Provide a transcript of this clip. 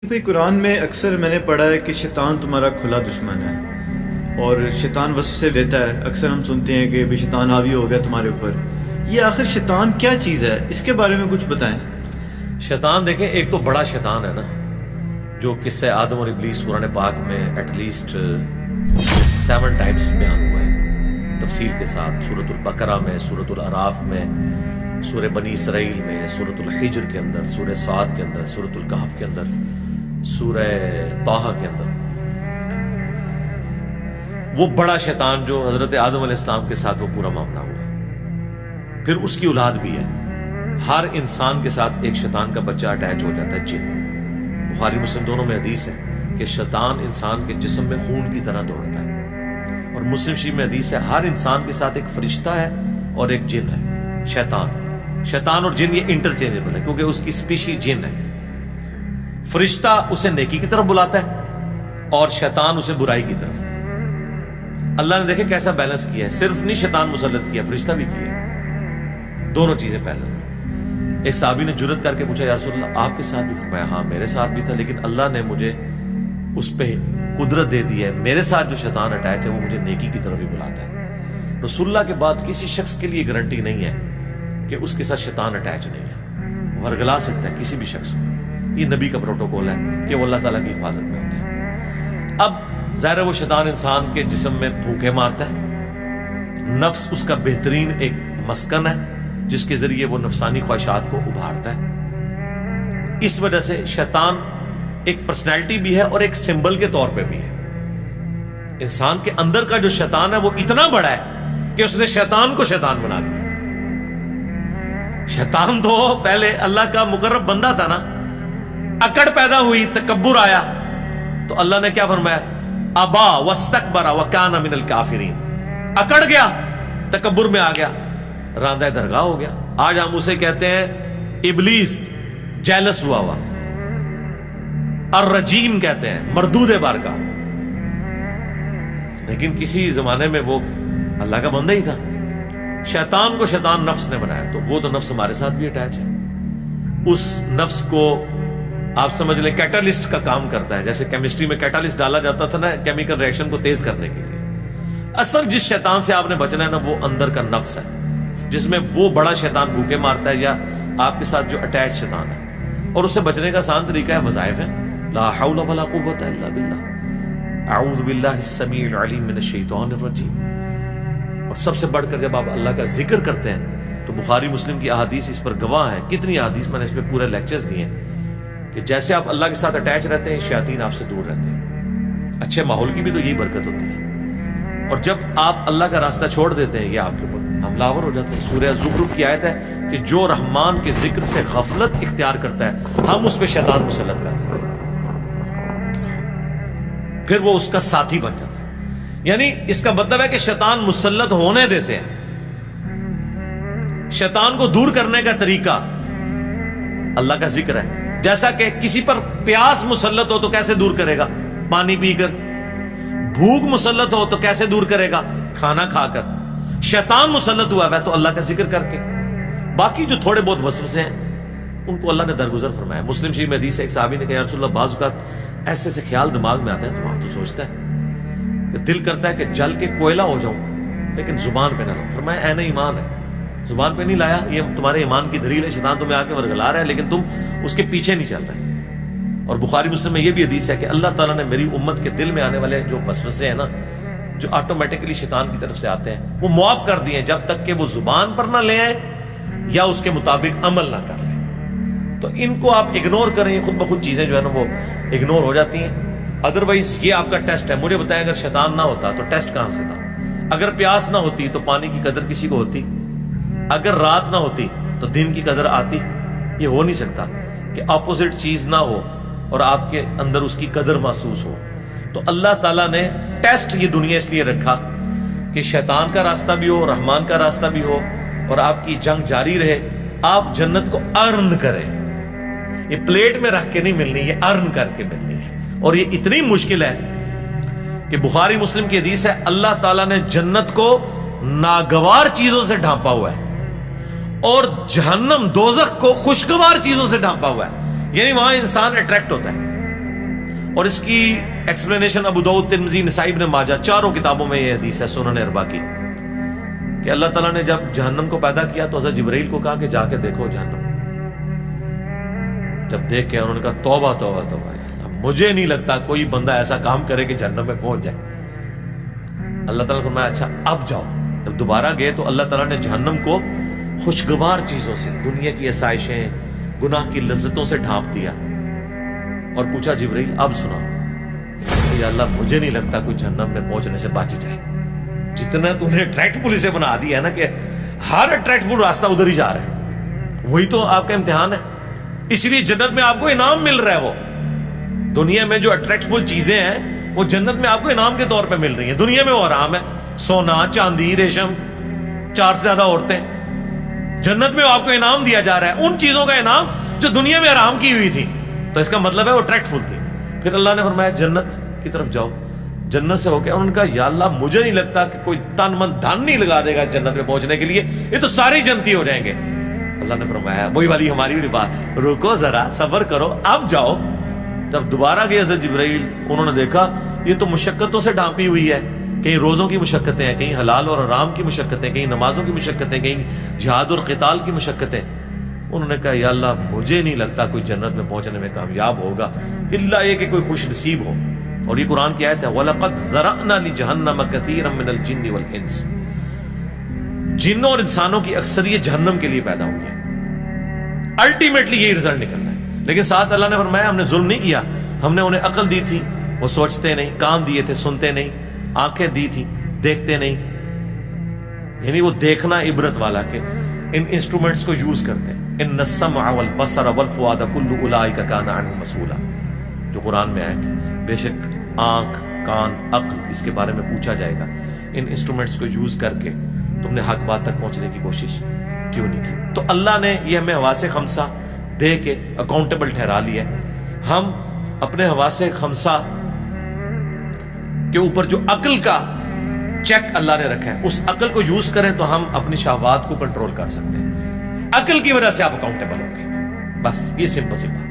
بھائی قرآن میں اکثر میں نے پڑھا ہے کہ شیطان تمہارا کھلا دشمن ہے، اور شیطان وصف سے دیتا ہے. اکثر ہم سنتے ہیں کہ بھی شیطان حاوی ہو گیا تمہارے اوپر. یہ آخر شیطان کیا چیز ہے، اس کے بارے میں کچھ بتائیں. شیطان دیکھیں، ایک تو بڑا شیطان ہے نا، جو قصہ آدم اور ابلیس قرآن پاک میں ایٹ لیسٹ 7 ٹائمز بیان ہوا ہے تفصیل کے ساتھ. سورۃ البقرہ میں، سورۃ الاعراف میں، سورہ بنی اسرائیل میں، سورۃ الحجر کے اندر، سورہ صاد کے اندر، سورۃ الکہف کے اندر، سورہ طٰہٰ کے اندر. وہ بڑا شیطان جو حضرت آدم علیہ السلام کے ساتھ وہ پورا معاملہ ہوا، پھر اس کی اولاد بھی ہے. ہر انسان کے ساتھ ایک شیطان کا بچہ اٹیچ ہو جاتا ہے، جن. بخاری مسلم دونوں میں حدیث ہے کہ شیطان انسان کے جسم میں خون کی طرح دوڑتا ہے، اور مسلم شریف میں حدیث ہے ہر انسان کے ساتھ ایک فرشتہ ہے اور ایک جن ہے. شیطان اور جن یہ انٹرچینجبل ہے، کیونکہ اس کی اسپیشی جن ہے. فرشتہ اسے نیکی کی طرف بلاتا ہے اور شیطان اسے برائی کی طرف. اللہ نے دیکھے کیسا بیلنس کیا ہے، صرف نہیں شیطان مسلط کیا، فرشتہ بھی کیا، دونوں چیزیں پہلے. ایک صحابی نے جرت کر کے پوچھا، یا رسول اللہ آپ کے ساتھ بھی؟ فرمایا ہاں میرے ساتھ بھی تھا، لیکن اللہ نے مجھے اس پہ قدرت دے دی ہے. میرے ساتھ جو شیطان اٹیچ ہے وہ مجھے نیکی کی طرف ہی بلاتا ہے. رسول اللہ کے بعد کسی شخص کے لیے گارنٹی نہیں ہے کہ اس کے ساتھ شیطان اٹیچ نہیں ہے. وہ ورگلا سکتا ہے کسی بھی شخص کو. یہ نبی کا پروٹوکول ہے کہ وہ اللہ تعالیٰ کی حفاظت میں ہوتے ہیں. اب ظاہر ہے وہ شیطان انسان کے جسم میں پھونکے مارتا ہے. نفس اس کا بہترین ایک مسکن ہے جس کے ذریعے وہ نفسانی خواہشات کو ابھارتا ہے. اس وجہ سے شیطان ایک پرسنالٹی بھی ہے اور ایک سمبل کے طور پہ بھی ہے. انسان کے اندر کا جو شیطان ہے وہ اتنا بڑا ہے کہ اس نے شیطان کو شیطان بنا دیا. شیطان تو پہلے اللہ کا مقرب بندہ تھا نا. اکڑ پیدا ہوئی، تکبر آیا، تو اللہ نے کیا فرمایا؟ ابا واستکبر وکان من الکافرین. اکڑ گیا، تکبر میں آ گیا، راندہ درگاہ ہو گیا. آج ہم اسے کہتے ہیں ابلیس، جیلس ہوا ہوا. الرجیم کہتے ہیں، مردود بارگاہ. لیکن کسی زمانے میں وہ اللہ کا بندہ ہی تھا. شیطان کو شیطان نفس نے بنایا، تو وہ تو نفس ہمارے ساتھ بھی اٹیچ ہے. اس نفس کو آپ سمجھ لیں کیٹالسٹ کا کام کرتا ہے. جیسے کیمسٹری میں کیٹالسٹ ڈالا جاتا تھا نا کیمیکل ریئیکشن کو تیز کرنے کے لیے. اصل جس شیطان سے آپ نے بچنا ہے نا وہ اندر کا نفس ہے، جس میں وہ بڑا شیطان بھوکے مارتا ہے یا آپ کے ساتھ جو اٹیچ شیطان ہے. اور اس سے بچنے کا آسان طریقہ ہے وظائف ہے. لا حول ولا قوت الا باللہ، اعوذ باللہ السمیع العلیم من الشیطان الرجیم. اور سب سے بڑھ کر جب آپ اللہ کا ذکر کرتے ہیں تو بخاری مسلم کی احادیث اس پر گواہ ہیں. کتنی احادیث، میں نے اس پہ پورے لیکچرز دیے ہیں کہ جیسے آپ اللہ کے ساتھ اٹیچ رہتے ہیں شیاطین آپ سے دور رہتے ہیں. اچھے ماحول کی بھی تو یہی برکت ہوتی ہے. اور جب آپ اللہ کا راستہ چھوڑ دیتے ہیں یہ آپ کے اوپر حملہ آور ہو جاتے ہیں. سورہ زخرف کی آیت ہے کہ جو رحمان کے ذکر سے غفلت اختیار کرتا ہے ہم اس پہ شیطان مسلط کر دیتے ہیں، پھر وہ اس کا ساتھی بن جاتا ہے. یعنی اس کا مطلب ہے کہ شیطان مسلط ہونے دیتے ہیں. شیطان کو دور کرنے کا طریقہ اللہ کا ذکر ہے. جیسا کہ کسی پر پیاس مسلط ہو تو کیسے دور کرے گا؟ پانی پی کر. بھوک مسلط ہو تو کیسے دور کرے گا؟ کھانا کھا کر. شیطان مسلط ہوا ہے تو اللہ کا ذکر کر کے. باقی جو تھوڑے بہت وسوسے ہیں ان کو اللہ نے درگزر فرمایا. مسلم شریف میں حدیث ہے، ایک صحابی نے کہا یا رسول اللہ بعض اوقات ایسے سے خیال دماغ میں آتا ہے، دماغ تو سوچتا ہے کہ دل کرتا ہے کہ جل کے کوئلہ ہو جاؤں لیکن زبان پہ نہ لاؤں. فرمایا عین ایمان ہے، زبان پہ نہیں لایا، یہ تمہارے ایمان کی دلیل ہے. شیطان تمہیں آ کے ورگلا رہا ہے لیکن تم اس کے پیچھے نہیں چل رہے. اور بخاری مسلم میں یہ بھی حدیث ہے کہ اللہ تعالیٰ نے میری امت کے دل میں آنے والے جو وسوسے ہیں نا، جو آٹومیٹکلی شیطان کی طرف سے آتے ہیں، وہ معاف کر دیے جب تک کہ وہ زبان پر نہ لے آئے یا اس کے مطابق عمل نہ کر لیں. تو ان کو آپ اگنور کریں، خود بخود چیزیں جو ہے نا وہ اگنور ہو جاتی ہیں. ادروائز یہ آپ کا ٹیسٹ ہے. مجھے بتائیں اگر شیطان نہ ہوتا تو ٹیسٹ کہاں سے تھا؟ اگر پیاس نہ ہوتی تو پانی کی قدر کسی کو ہوتی؟ اگر رات نہ ہوتی تو دن کی قدر آتی؟ یہ ہو نہیں سکتا کہ اپوزٹ چیز نہ ہو اور آپ کے اندر اس کی قدر محسوس ہو. تو اللہ تعالیٰ نے ٹیسٹ یہ دنیا اس لیے رکھا کہ شیطان کا راستہ بھی ہو، رحمان کا راستہ بھی ہو، اور آپ کی جنگ جاری رہے. آپ جنت کو ارن کریں. یہ پلیٹ میں رکھ کے نہیں ملنی، یہ ارن کر کے ملنی ہے. اور یہ اتنی مشکل ہے کہ بخاری مسلم کی حدیث ہے اللہ تعالیٰ نے جنت کو ناگوار چیزوں سے ڈھانپا ہوا ہے اور جہنم دوزخ کو خوشگوار چیزوں سے ڈھانپا ہوا ہے. یعنی وہاں انسان اٹریکٹ ہوتا ہے. اور اس کی ایکسپلینیشن ابو داؤد، ترمذی، نسائی، ابن ماجہ چاروں کتابوں میں یہ حدیث ہے سنن اربعہ کی کہ اللہ تعالیٰ نے جب جہنم کو پیدا کیا تو حضرت جبرائیل کو کہا کہ جا کے دیکھو جہنم. جب دیکھ کے انہوں نے کہا توبہ توبہ توبہ یا اللہ، مجھے نہیں لگتا کوئی بندہ ایسا کام کرے کہ جہنم میں پہنچ جائے. اللہ تعالیٰ نے فرمایا اچھا اب جاؤ. جب دوبارہ گئے تو اللہ تعالیٰ نے جہنم کو خوشگوار چیزوں سے، دنیا کی آسائشیں، گناہ کی لذتوں سے ڈھانپ دیا اور پوچھا جبرائیل اب سنا. یا اللہ مجھے نہیں لگتا کوئی جہنم میں پہنچنے سے بچ جائے. جتنا تو نے اٹریکٹفل اسے بنا دیا ہے نا کہ ہر اٹریکٹفل راستہ ادھر ہی جا رہا ہے. وہی تو آپ کا امتحان ہے. اس لیے جنت میں آپ کو انعام مل رہا ہے. وہ دنیا میں جو اٹریکٹفل چیزیں ہیں وہ جنت میں آپ کو انعام کے طور پہ مل رہی ہیں. دنیا میں وہ آرام ہے، سونا، چاندی، ریشم، 4 سے زیادہ عورتیں. جنت میں آپ کو انعام دیا جا رہا ہے ان چیزوں کا انعام جو دنیا میں آرام کی ہوئی تھی. تو اس کا مطلب ہے وہ اٹریکٹفل تھی. پھر اللہ نے فرمایا جنت کی طرف جاؤ. جنت سے ہو کے انہوں نے کہا یا اللہ مجھے نہیں لگتا کہ کوئی تن من دھن نہیں لگا دے گا جنت میں پہنچنے کے لیے، یہ تو سارے جنتی ہو جائیں گے. اللہ نے فرمایا وہی والی ہماری بھی بات، رکو ذرا صبر کرو اب جاؤ. جب دوبارہ گئے حضرت جبرائیل، انہوں نے دیکھا یہ تو مشقتوں سے ڈھانپی ہوئی ہے. کہیں روزوں کی مشقتیں ہیں، کہیں حلال اور حرام کی مشقتیں، کہیں نمازوں کی مشقتیں، کہیں جہاد اور قتال کی مشقتیں. انہوں نے کہا یا اللہ مجھے نہیں لگتا کوئی جنت میں پہنچنے میں کامیاب ہوگا الا یہ کہ کوئی خوش نصیب ہو. اور یہ قرآن کی آیت ہے وَلَقَدْ ذَرَأْنَا لِجَهَنَّمَ كَثِيرًا مِنَ الْجِنِّ وَالْإِنسِ. جنوں اور انسانوں کی اکثریت جہنم کے لیے پیدا ہوئی ہے. الٹیمیٹلی یہی رزلٹ نکلنا ہے. لیکن ساتھ اللہ نے فرمایا ہم نے ظلم نہیں کیا، ہم نے انہیں عقل دی تھی وہ سوچتے نہیں، کان دیے تھے سنتے نہیں، آنکھیں دی تھی دیکھتے نہیں. یعنی وہ دیکھنا عبرت والا کہ ان انسٹرومنٹس کو یوز کرتے ہیں. ان السمع والبصر والفؤاد كل اولئک کان عنہ مسئولا، جو قرآن میں ہے کہ بے شک آنکھ، کان، عقل اس کے بارے میں پوچھا جائے گا. ان انسٹرومنٹس کو یوز کر کے تم نے حق بات تک پہنچنے کی کوشش کیوں نہیں کی؟ تو اللہ نے یہ ہمیں حواس خمسہ دے کے اکاؤنٹیبل ٹھہرا لیا ہے. ہم اپنے حواس خمسہ کے اوپر جو عقل کا چیک اللہ نے رکھا ہے اس عقل کو یوز کریں تو ہم اپنی شہوات کو کنٹرول کر سکتے ہیں. عقل کی وجہ سے آپ اکاؤنٹیبل ہوں گے. بس یہ سمپل سی بات.